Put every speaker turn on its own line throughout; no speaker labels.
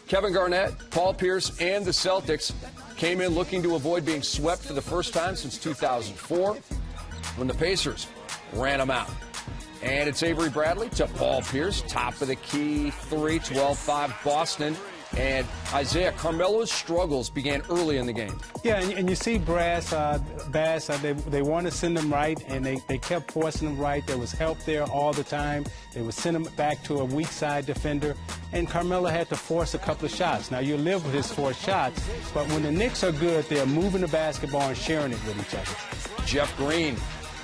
Kevin Garnett, Paul Pierce, and the Celtics came in looking to avoid being swept for the first time since 2004 when the Pacers ran them out. And it's Avery Bradley to Paul Pierce, top of the key, 3, 12-5 Boston. And Isaiah, Carmelo's struggles began early in the game.
Yeah, and you see Bass, they want to send him right, and they kept forcing him right. There was help there all the time. They would send him back to a weak side defender, and Carmelo had to force a couple of shots. Now, you live with his forced shots, but when the Knicks are good, they're moving the basketball and sharing it with each other.
Jeff Green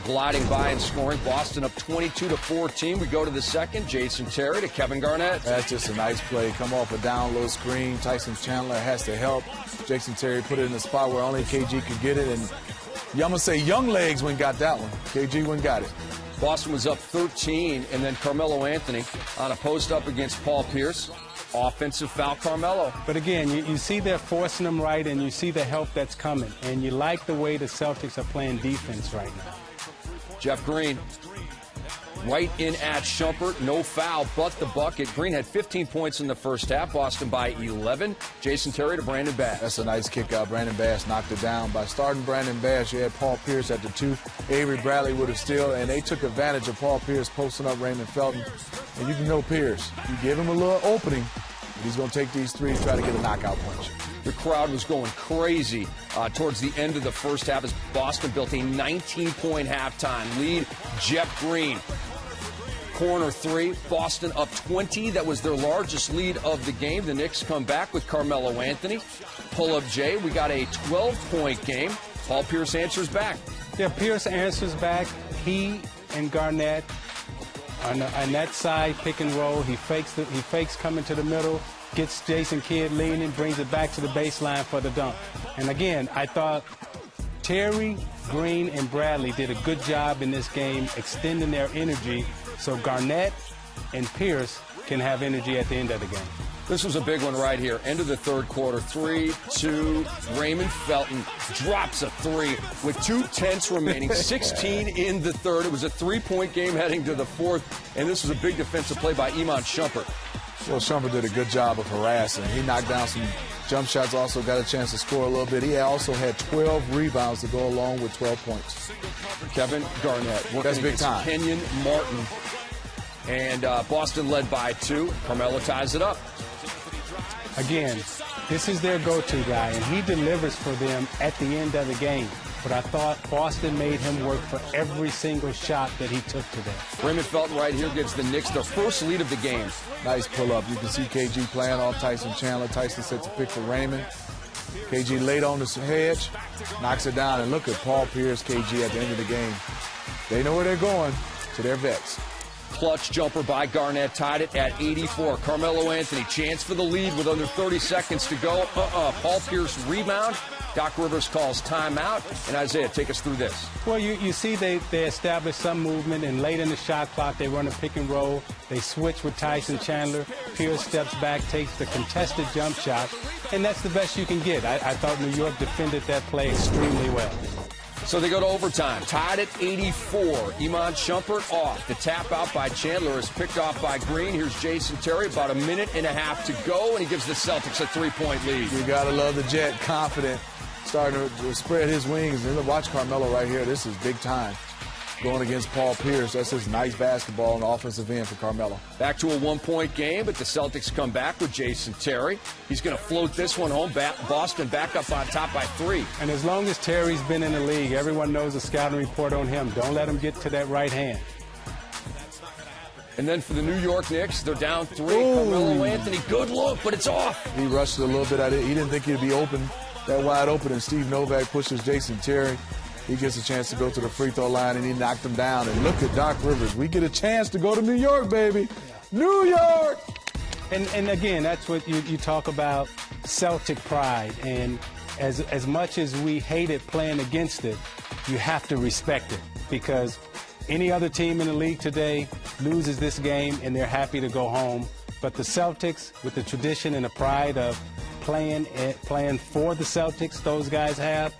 gliding by and scoring. Boston up 22-14. We go to the second. Jason Terry to Kevin Garnett.
That's just a nice play. Come off a down low screen. Tyson Chandler has to help. Jason Terry put it in a spot where only KG could get it. And I'm going to say young legs went and got that one. KG went and got it.
Boston was up 13, and then Carmelo Anthony on a post up against Paul Pierce. Offensive foul, Carmelo.
But again, you see they're forcing them right, and you see the help that's coming. And you like the way the Celtics are playing defense right now.
Jeff Green right in at Shumpert. No foul, but the bucket. Green had 15 points in the first half. Boston by 11. Jason Terry to Brandon Bass.
That's a nice kick out. Brandon Bass knocked it down. By starting Brandon Bass, you had Paul Pierce at the 2. Avery Bradley would have still, and they took advantage of Paul Pierce posting up Raymond Felton. And you can know Pierce. You give him a little opening, he's going to take these threes, try to get a knockout punch.
The crowd was going crazy towards the end of the first half as Boston built a 19-point halftime lead. Jeff Green, corner 3. Boston up 20. That was their largest lead of the game. The Knicks come back with Carmelo Anthony. Pull-up Jay. We got a 12-point game. Paul Pierce answers back.
Yeah, Pierce answers back. He and Garnett on that side pick and roll. He fakes coming to the middle. Gets Jason Kidd leaning, brings it back to the baseline for the dunk. And again, I thought Terry, Green, and Bradley did a good job in this game extending their energy so Garnett and Pierce can have energy at the end of the game.
This was a big one right here. End of the third quarter. 3-2. Raymond Felton drops a 3 with 2:10 remaining. 16 in the third. It was a 3-point game heading to the fourth. And this was a big defensive play by Iman Shumpert.
Well, Shumpert did a good job of harassing. He knocked down some jump shots, also got a chance to score a little bit. He also had 12 rebounds to go along with 12 points.
Kevin Garnett working
That's big time.
Kenyon Martin. And Boston led by 2. Carmelo ties it up.
Again, this is their go-to guy, and he delivers for them at the end of the game. But I thought Boston made him work for every single shot that he took today.
Raymond Felton right here gives the Knicks their first lead of the game.
Nice pull-up. You can see KG playing off Tyson Chandler. Tyson sets a pick for Raymond. KG late on the hedge, knocks it down, and look at Paul Pierce, KG at the end of the game. They know where they're going, to their vets.
Clutch jumper by Garnett, tied it at 84. Carmelo Anthony, chance for the lead with under 30 seconds to go. Paul Pierce rebound. Doc Rivers calls timeout. And Isaiah, take us through this.
Well, you see they establish some movement, and late in the shot clock, they run a pick and roll. They switch with Tyson Chandler. Pierce steps back, takes the contested jump shot, and that's the best you can get. I thought New York defended that play extremely well.
So they go to overtime, tied at 84. Iman Shumpert off. The tap out by Chandler is picked off by Green. Here's Jason Terry, about a minute and a half to go, and he gives the Celtics a 3-point lead.
You got to love the Jet, confident, starting to spread his wings. And watch Carmelo right here. This is big time. Going against Paul Pierce. That's his nice basketball on the offensive end for Carmelo.
Back to a 1-point game, but the Celtics come back with Jason Terry. He's going to float this one home. Boston back up on top by 3.
And as long as Terry's been in the league, everyone knows the scouting report on him. Don't let him get to that right hand.
And then for the New York Knicks, they're down 3. Carmelo Anthony, good look, but it's off.
He rushed a little bit at it. He didn't think he'd be open, that wide open, and Steve Novak pushes Jason Terry. He gets a chance to go to the free throw line, and he knocked him down. And look at Doc Rivers. We get a chance to go to New York, baby. New York!
And again, that's what you talk about, Celtic pride. And as much as we hated playing against it, you have to respect it. Because any other team in the league today loses this game, and they're happy to go home. But the Celtics, with the tradition and the pride of playing for the Celtics those guys have,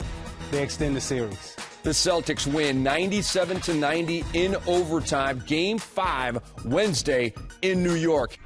they extend the series.
The Celtics win 97-90 in overtime. Game 5 Wednesday in New York.